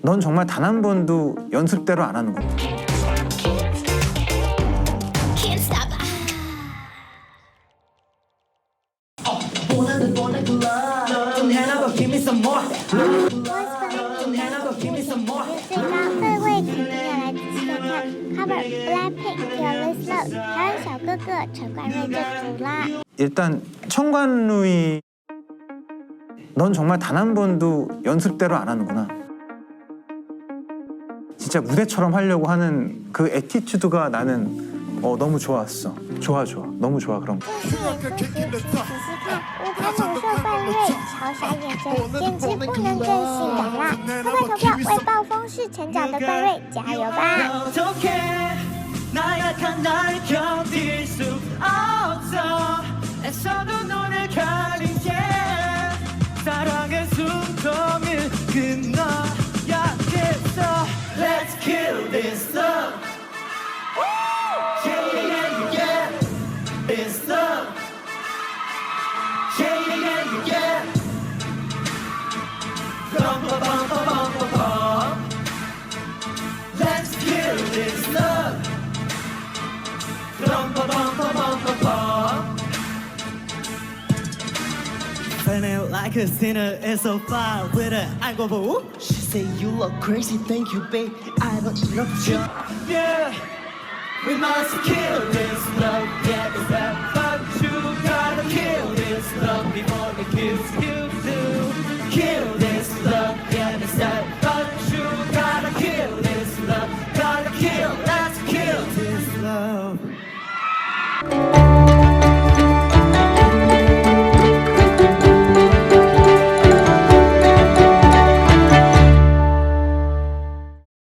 넌 정말 단 한 번도 연습대로 안 하는구나.最高分位肯定要来仔细的看 cover Blackpink Fearless Love 台湾小哥哥陈冠叡这组啦。 일단 청관루이 넌 정말 단 한 번도 연습대로 안 하는구나. 진짜 무대처럼 하려고 하는 그 애티튜드가 나는 너무 좋았어. 좋아. 너무 좋아 그런 거. 这是演出时请仔细看舞台猛兽冠叡超傻眼神，简直不能更性感啦！快快投票为暴风式成长的冠叡加油吧！ 나약한 날 견딜 수 없어 애써도 눈을 가리게 사랑의 숨통을 끊어야겠어 Let's kill this love Yeah This love Yeah Bum bum bum bum bum bum Let's kill this love Feeling like a sinner is so far with her. I go for She say you look crazy, thank you, babe. I don't love you. Yeah, we must kill this love. Yeah, it's that, but you gotta kill this love before it kills you too. Kill